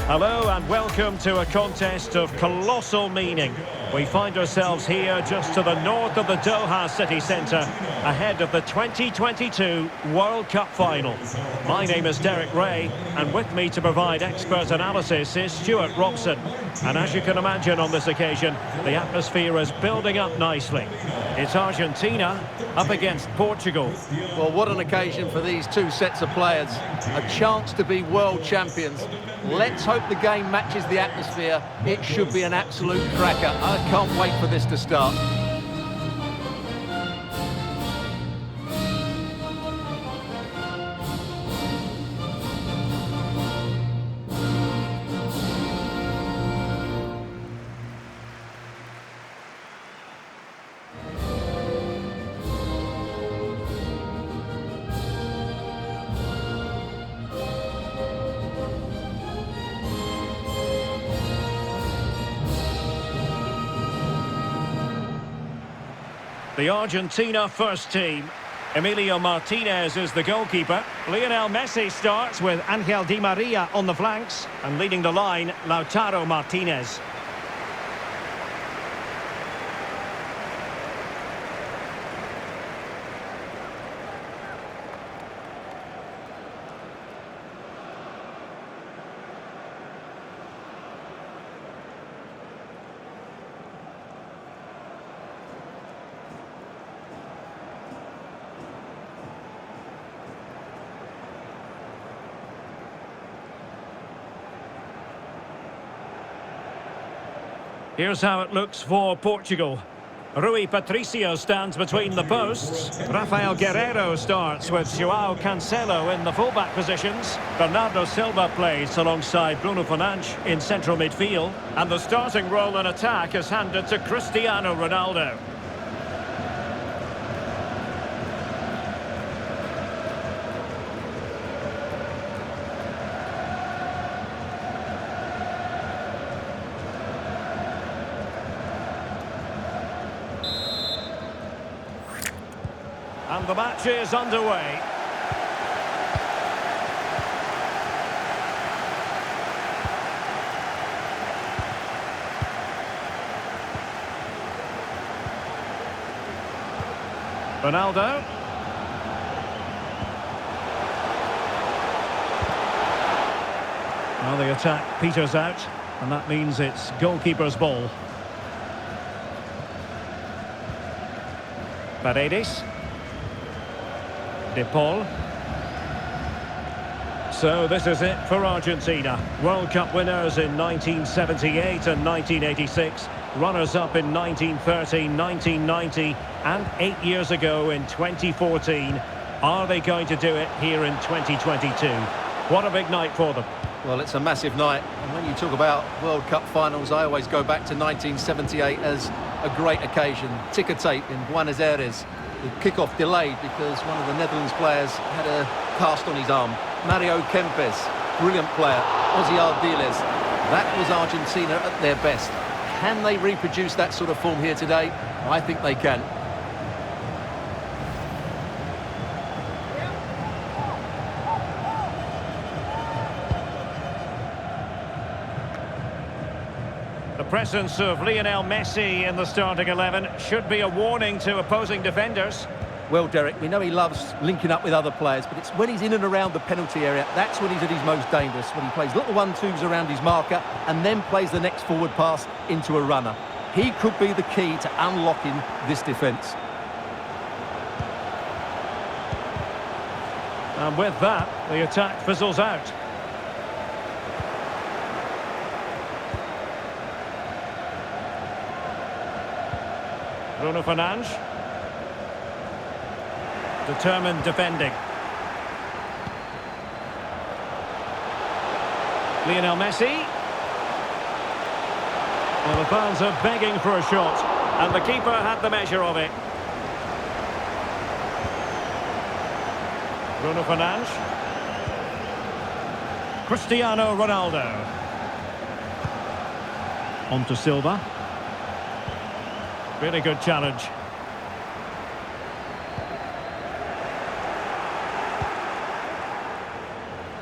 Hello and welcome to a contest of colossal meaning. We find ourselves here just to the north of the Doha city centre, ahead of the 2022 World Cup final. My name is Derek Ray, and with me to provide expert analysis is Stuart Robson. And as you can imagine on this occasion, the atmosphere is building up nicely. It's Argentina up against Portugal. Well, what an occasion for these two sets of players. A chance to be world champions. Let's hope the game matches the atmosphere. It should be an absolute cracker. I can't wait for this to start. The Argentina first team. Emilio Martinez is the goalkeeper. Lionel Messi starts with Angel Di Maria on the flanks. And leading the line, Lautaro Martinez. Here's how it looks for Portugal. Rui Patricio stands between the posts. Rafael Guerreiro starts with Joao Cancelo in the fullback positions. Bernardo Silva plays alongside Bruno Fernandes in central midfield. And the starting role in attack is handed to Cristiano Ronaldo. And the match is underway. Ronaldo. Well, the attack peters out, and that means it's goalkeeper's ball. Paredes. De Paul. So this is it for Argentina. World Cup winners in 1978 and 1986. Runners-up in 1930, 1990 and 8 years ago in 2014. Are they going to do it here in 2022? What a big night for them. Well, it's a massive night. And when you talk about World Cup finals, I always go back to 1978 as a great occasion. Ticker tape in Buenos Aires. The kickoff delayed because one of the Netherlands players had a cast on his arm. Mario Kempes, brilliant player. Ozzy Ardiles. That was Argentina at their best. Can they reproduce that sort of form here today? I think they can. The presence of Lionel Messi in the starting 11 should be a warning to opposing defenders. Well, Derek, we know he loves linking up with other players, but it's when he's in and around the penalty area, that's when he's at his most dangerous, when he plays little 1-2s around his marker and then plays the next forward pass into a runner. He could be the key to unlocking this defence. And with that, the attack fizzles out. Bruno Fernandes. Determined defending. Lionel Messi. Well, the fans are begging for a shot, and the keeper had the measure of it. Bruno Fernandes. Cristiano Ronaldo. On to Silva. Really good challenge.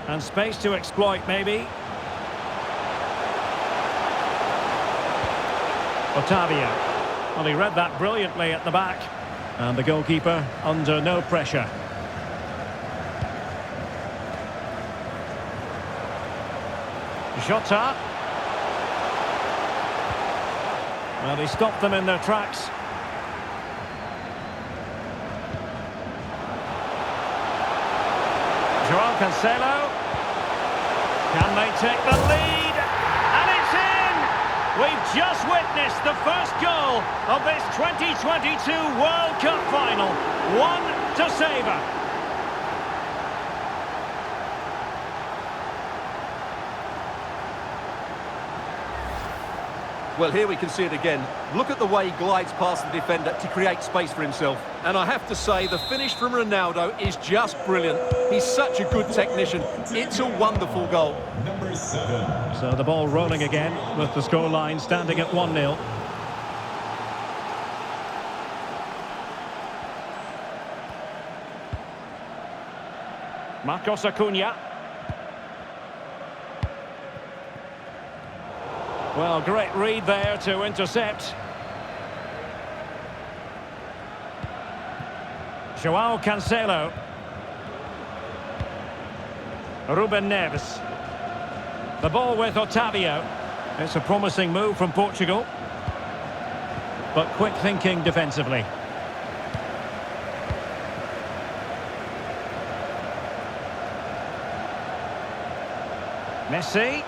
And space to exploit, maybe. Otavio. Well, he read that brilliantly at the back. And the goalkeeper under no pressure. Jota. Well, he stopped them in their tracks. Joao Cancelo. Can they take the lead? And it's in! We've just witnessed the first goal of this 2022 World Cup final. One to savour. Well, here we can see it again. Look at the way he glides past the defender to create space for himself. And I have to say, the finish from Ronaldo is just brilliant. He's such a good technician. It's a wonderful goal. Number 7. So the ball rolling again with the scoreline standing at 1-0. Marcos Acuna. Well, great read there to intercept. Joao Cancelo. Ruben Neves. The ball with Otavio. It's a promising move from Portugal. But quick thinking defensively. Messi.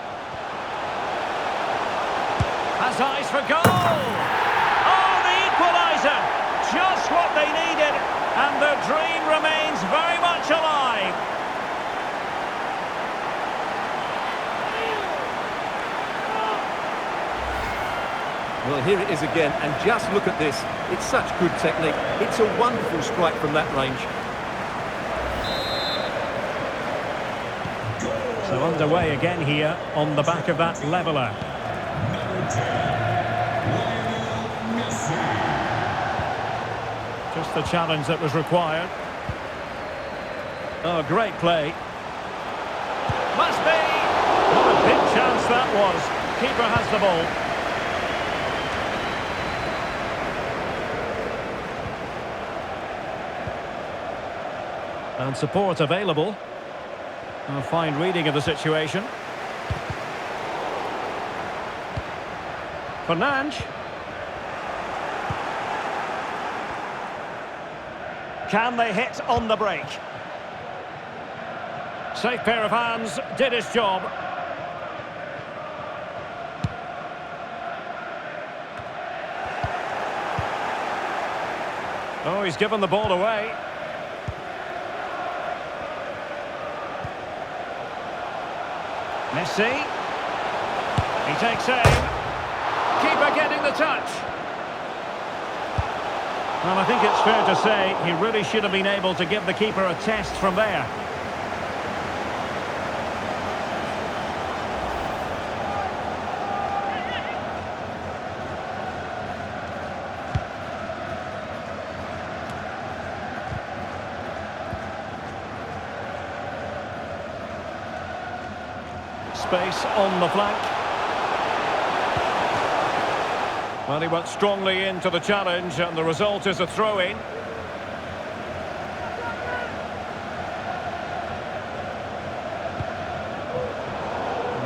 Has eyes for goal! Oh, the equaliser! Just what they needed, and their dream remains very much alive. Well, here it is again, and just look at this. It's such good technique. It's a wonderful strike from that range. So underway again here on the back of that leveller. Just the challenge that was required. Oh, great play. Must be! What a big chance that was. Keeper has the ball. And support available. A fine reading of the situation. Fernandes. Can they hit on the break? Safe pair of hands, did his job. Oh, he's given the ball away. Messi. He takes aim. Keeper getting the touch. Well, I think it's fair to say he really should have been able to give the keeper a test from there. Space on the flank. Well, he went strongly into the challenge, and the result is a throw-in.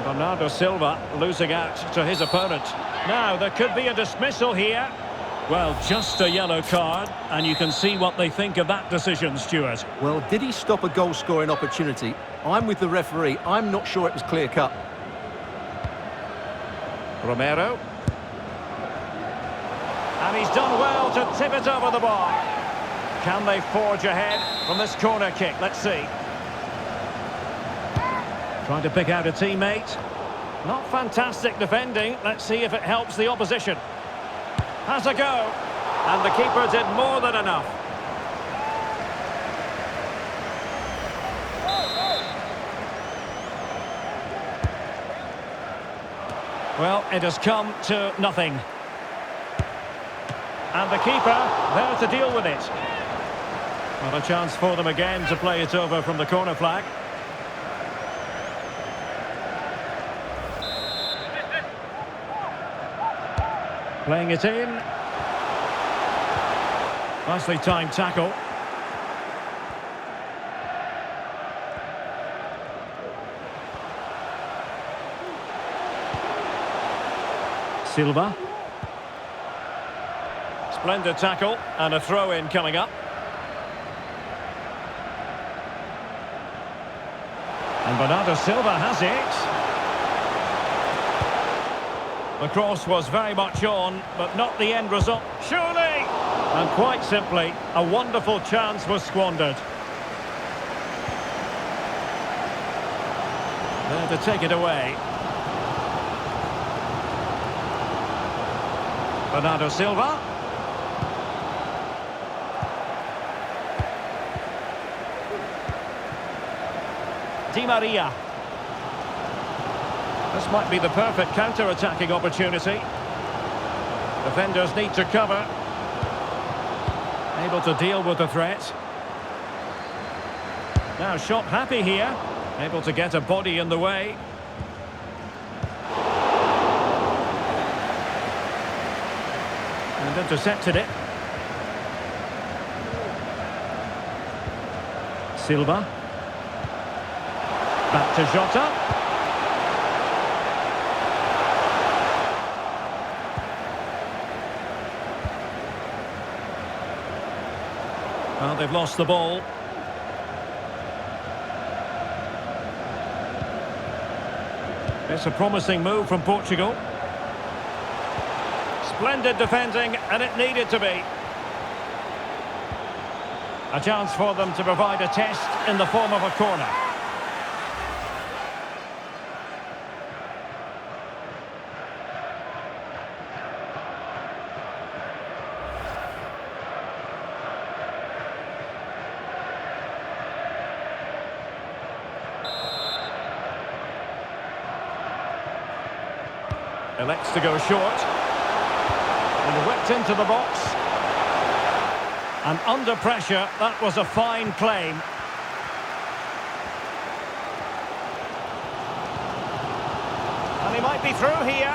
Bernardo Silva losing out to his opponent. Now, there could be a dismissal here. Well, just a yellow card, and you can see what they think of that decision, Stuart. Well, did he stop a goal-scoring opportunity? I'm with the referee. I'm not sure it was clear-cut. Romero. And he's done well to tip it over the bar. Can they forge ahead from this corner kick? Let's see. Trying to pick out a teammate. Not fantastic defending. Let's see if it helps the opposition. Has a go. And the keeper did more than enough. Well, it has come to nothing. And the keeper there to deal with it. Well, a chance for them again to play it over from the corner flag. Playing it in. Nicely timed tackle. Silva. Splendid tackle and a throw-in coming up. And Bernardo Silva has it. The cross was very much on, but not the end result. Surely! And quite simply, a wonderful chance was squandered. There to take it away. Bernardo Silva. Di Maria. This might be the perfect counter-attacking opportunity. Defenders need to cover. Able to deal with the threat. Now shot happy here. Able to get a body in the way. And intercepted it. Silva. Back to Jota. Well, they've lost the ball. It's a promising move from Portugal. Splendid defending, and it needed to be. A chance for them to provide a test in the form of a corner. Elects to go short. And whipped into the box. And under pressure, that was a fine claim. And he might be through here.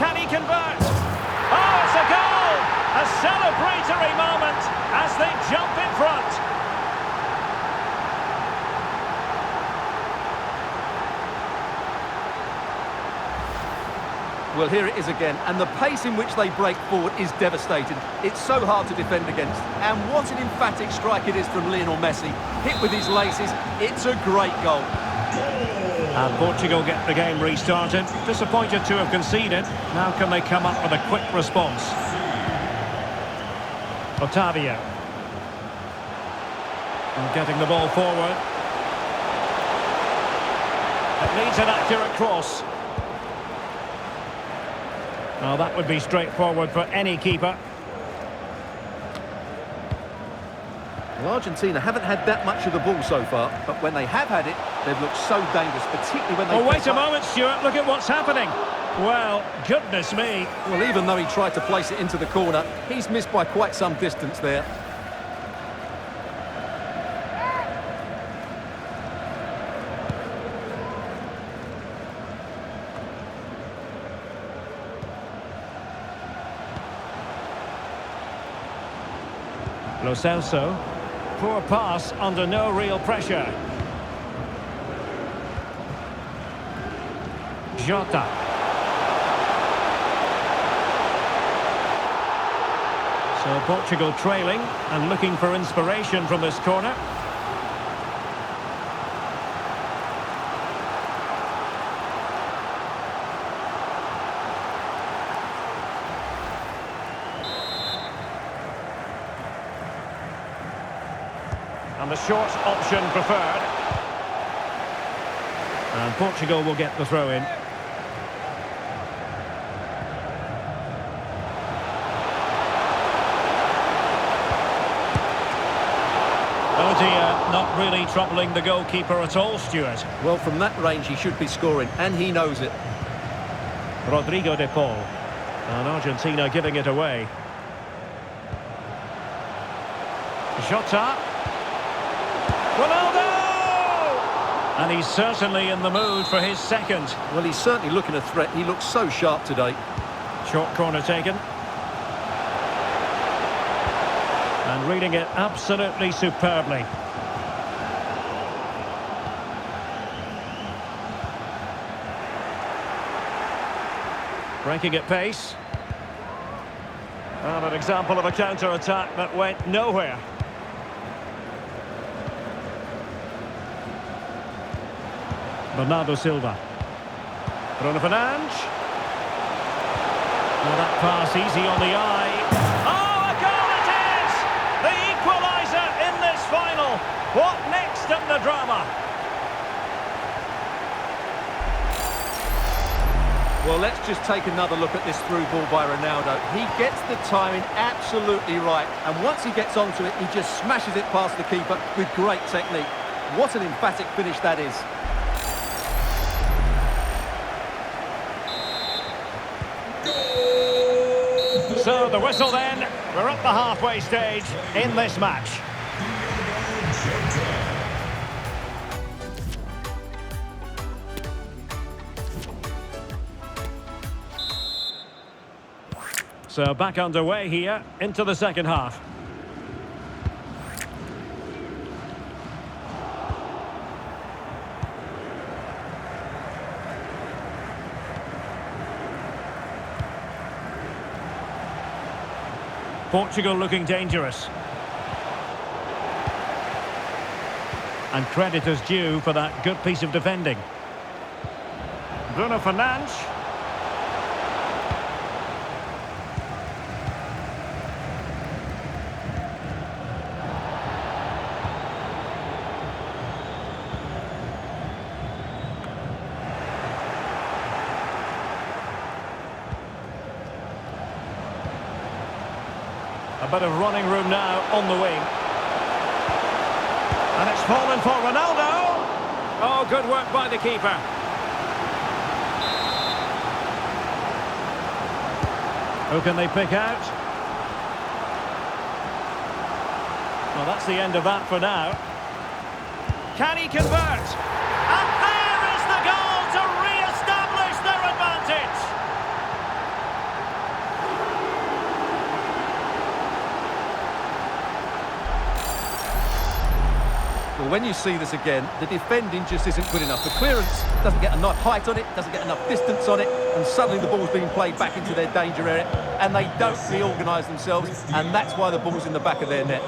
Can he convert? Oh, it's a goal! A celebratory moment as they jump in front. Well, here it is again, and the pace in which they break forward is devastating. It's so hard to defend against. And what an emphatic strike it is from Lionel Messi. Hit with his laces, it's a great goal. And Portugal get the game restarted. Disappointed to have conceded. Now can they come up with a quick response? Otavio. And getting the ball forward. It needs an accurate cross. Well, that would be straightforward for any keeper. Well, Argentina haven't had that much of the ball so far, but when they have had it, they've looked so dangerous, particularly when they... Oh, wait a moment, Stuart, look at what's happening. Well, goodness me. Well, even though he tried to place it into the corner, he's missed by quite some distance there. Lo Celso. Poor pass under no real pressure. Jota. So Portugal trailing and looking for inspiration from this corner. And the short option preferred. And Portugal will get the throw in. Oh dear, not really troubling the goalkeeper at all, Stuart. Well, from that range he should be scoring, and he knows it. Rodrigo de Paul. And Argentina giving it away. Jota. Ronaldo! And he's certainly in the mood for his second. Well, he's certainly looking a threat. He looks so sharp today. Short corner taken. And reading it absolutely superbly. Breaking at pace. And an example of a counter-attack that went nowhere. Bernardo Silva. Bruno Fernandes. Well, that pass easy on the eye. Oh, a goal it is! The equaliser in this final. What next in the drama? Well, let's just take another look at this through ball by Ronaldo. He gets the timing absolutely right. And once he gets onto it, he just smashes it past the keeper with great technique. What an emphatic finish that is. So the whistle then, we're at the halfway stage in this match. So back underway here into the second half. Portugal looking dangerous. And credit is due for that good piece of defending. Bruno Fernandes. A bit of running room now on the wing. And it's fallen for Ronaldo. Oh, good work by the keeper. Who can they pick out? Well, that's the end of that for now. Can he convert? And there is the goal to re-establish their advantage. Well, when you see this again, the defending just isn't good enough. The clearance doesn't get enough height on it, doesn't get enough distance on it, and suddenly the ball's being played back into their danger area, and they don't reorganise themselves, and that's why the ball's in the back of their net.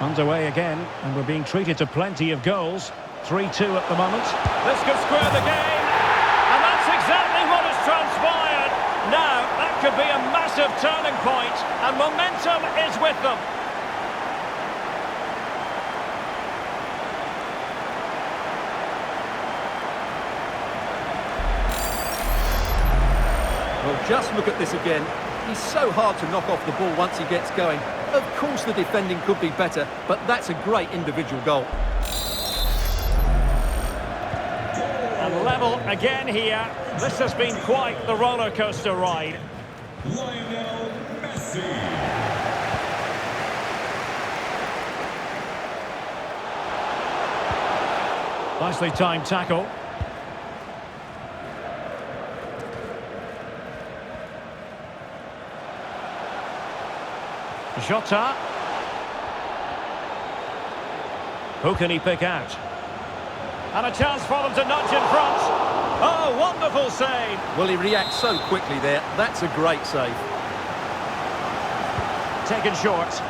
Underway again, and we're being treated to plenty of goals. 3-2 at the moment. This could square the game, and that's exactly what has transpired. Now, that could be a massive turning point, and momentum is with them. Well, just look at this again. He's so hard to knock off the ball once he gets going. Of course the defending could be better, but that's a great individual goal. And level again here. This has been quite the roller coaster ride. Lionel Messi. Nicely timed tackle. Jota. Who can he pick out? And a chance for them to nudge in front. Oh, wonderful save. Well, he reacts so quickly there. That's a great save. Taken short.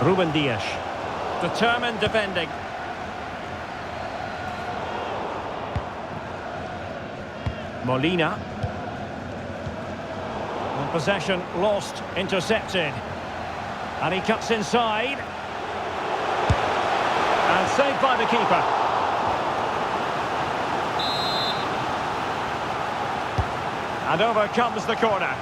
Ruben Dias. Determined defending. Molina. Possession lost, intercepted. And he cuts inside. And saved by the keeper. And over comes the corner.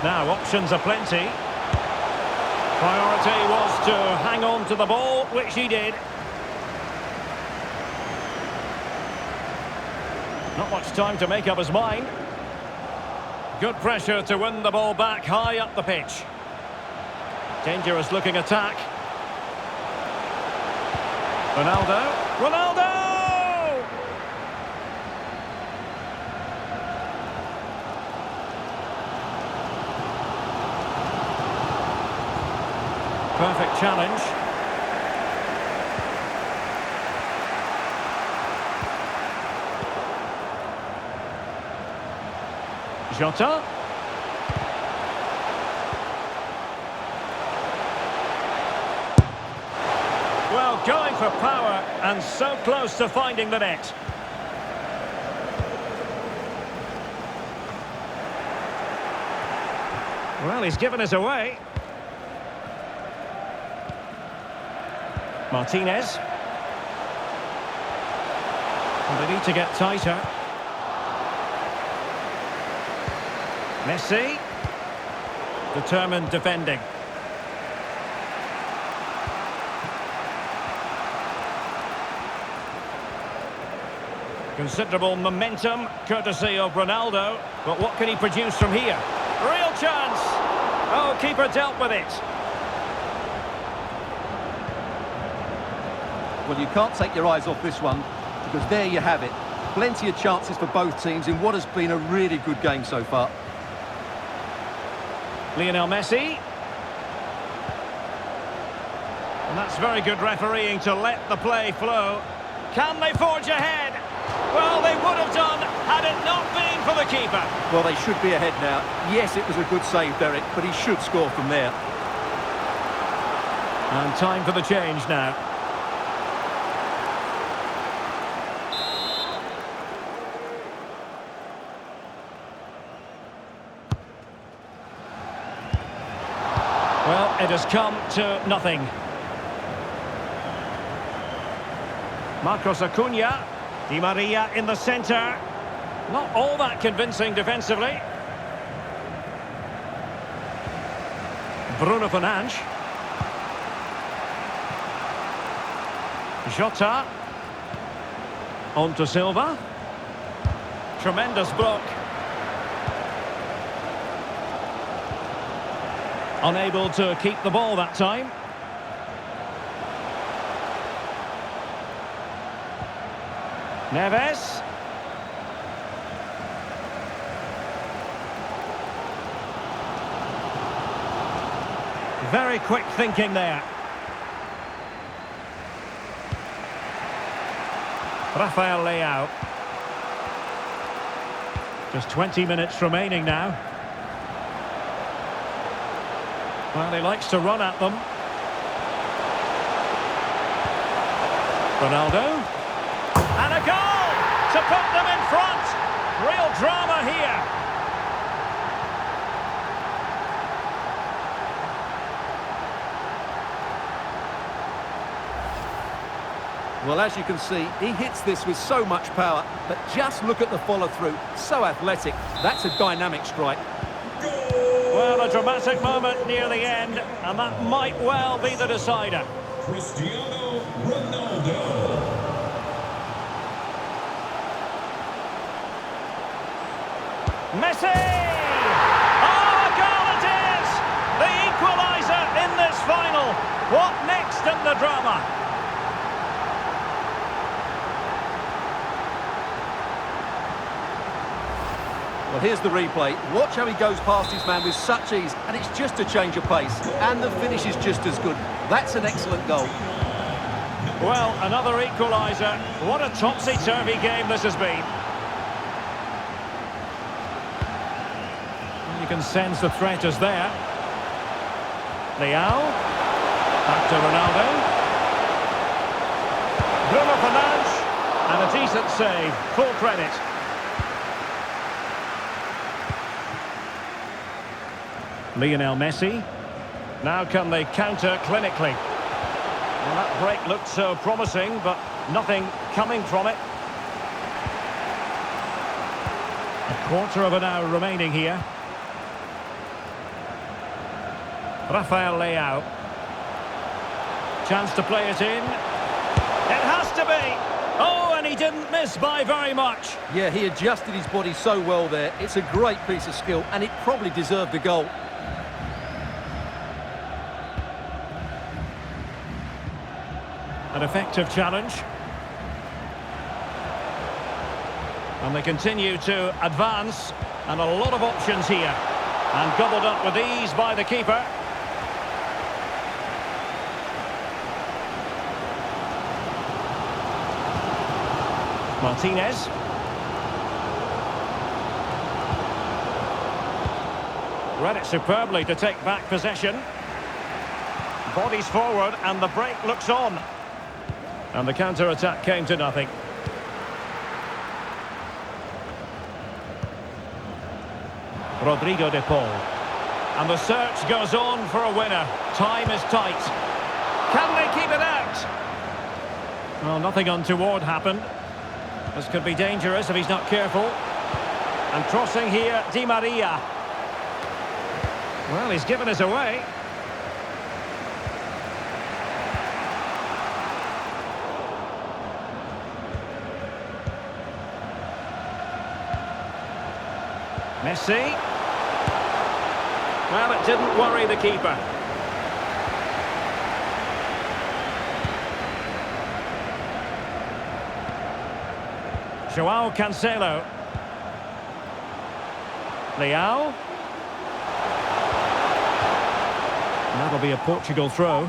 Now options are plenty. Priority was to hang on to the ball, which he did. Not much time to make up his mind. Good pressure to win the ball back high up the pitch. Dangerous looking attack. Ronaldo. Ronaldo! Perfect challenge. Jota. Well, going for power and so close to finding the net. Well, he's given us away. Martinez. And they need to get tighter. Messi. Determined defending. Considerable momentum, courtesy of Ronaldo. But what can he produce from here? Real chance! Oh, keeper dealt with it. Well, you can't take your eyes off this one, because there you have it. Plenty of chances for both teams in what has been a really good game so far. Lionel Messi. And that's very good refereeing to let the play flow. Can they forge ahead? Well, they would have done had it not been for the keeper. Well, they should be ahead now. Yes, it was a good save, Derek, but he should score from there. And time for the change now. Well, it has come to nothing. Marcos Acuna. Di Maria in the centre. Not all that convincing defensively. Bruno Fernandes. Jota. On to Silva. Tremendous block. Unable to keep the ball that time. Neves. Very quick thinking there. Rafael Leao. Just 20 minutes remaining now. Well, he likes to run at them. Ronaldo. And a goal to put them in front. Real drama here. Well, as you can see, he hits this with so much power, but just look at the follow-through. So athletic. That's a dynamic strike. Well, a dramatic moment near the end, and that might well be the decider. Cristiano Ronaldo. Messi! Oh, a goal it is! The equaliser in this final. What next in the drama? Well, here's the replay. Watch how he goes past his man with such ease, and it's just a change of pace. And the finish is just as good. That's an excellent goal. Well, another equaliser. What a topsy-turvy game this has been. You can sense the threat is there. Leao. Back to Ronaldo. Bruno Fernandes. And a decent save. Full credit. Lionel Messi. Now can they counter clinically? Well, that break looked so promising, but nothing coming from it. A quarter of an hour remaining here. Rafael Leao. Chance to play it in. It has to be. Oh, and he didn't miss by very much. Yeah, he adjusted his body so well there. It's a great piece of skill, and it probably deserved a goal. An effective challenge. And they continue to advance, and a lot of options here. And gobbled up with ease by the keeper. Martinez. Read it superbly to take back possession. Bodies forward and the break looks on. And the counter-attack came to nothing. Rodrigo de Paul. And the search goes on for a winner. Time is tight. Can they keep it out? Well, nothing untoward happened. This could be dangerous if he's not careful. And crossing here, Di Maria. Well, he's given us away. Messi. Well, it didn't worry the keeper. Joao Cancelo. Leao. That'll be a Portugal throw.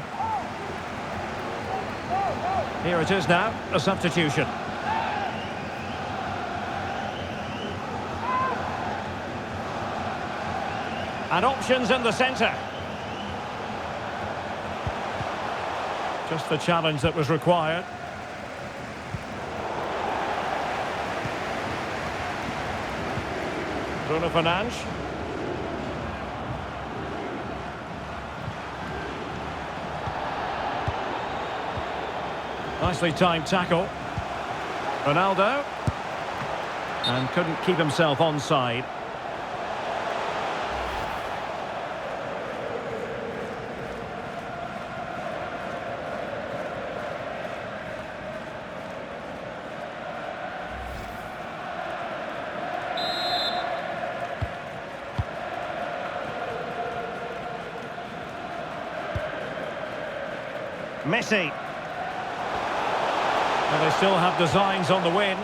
Here it is now, a substitution. And options in the centre. Just the challenge that was required. Bruno Fernandes. Nicely timed tackle. Ronaldo. And couldn't keep himself onside. Messi. Well, they still have designs on the win,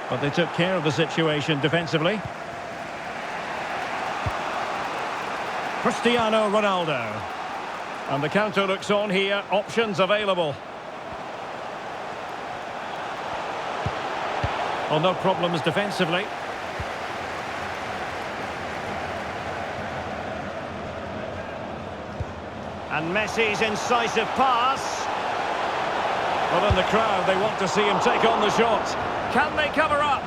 but they took care of the situation defensively. Cristiano Ronaldo. And the counter looks on here, options available. Well, no problems defensively. And Messi's incisive pass. Well, in the crowd, they want to see him take on the shot. Can they cover up?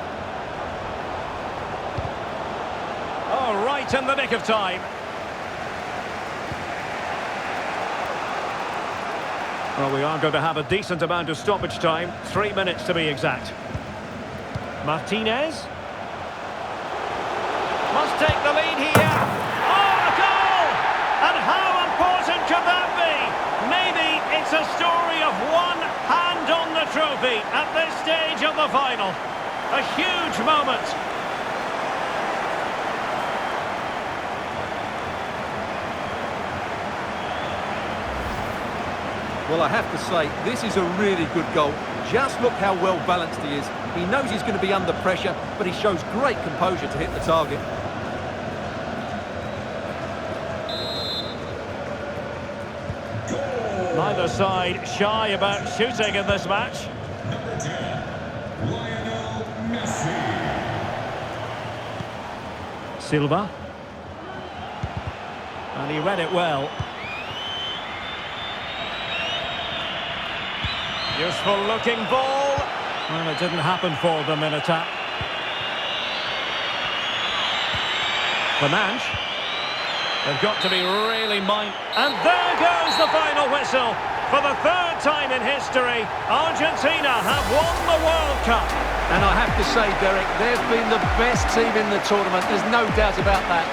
Oh, right in the nick of time. Well, we are going to have a decent amount of stoppage time. 3 minutes to be exact. Martinez. Must take the lead here. Oh, a goal! And how important could that be? Maybe it's a story of one hand on the trophy at this stage of the final. A huge moment. Well, I have to say, this is a really good goal. Just look how well balanced he is. He knows he's going to be under pressure, but he shows great composure to hit the target. Neither side shy about shooting in this match. Number 10, Lionel Messi. Silva. And he read it well. Useful looking ball. Well, it didn't happen for them in attack. Fernandes. They've got to be really And there goes the final whistle. For the third time in history, Argentina have won the World Cup. And I have to say, Derek, they've been the best team in the tournament. There's no doubt about that.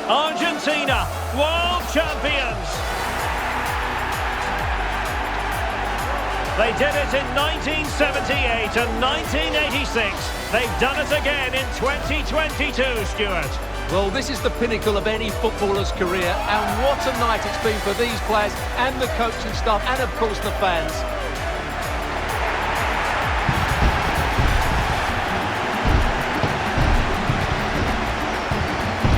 Argentina, world champions. They did it in 1978 and 1986. They've done it again in 2022, Stuart. Well, this is the pinnacle of any footballer's career, and what a night it's been for these players and the coaching staff and, of course, the fans.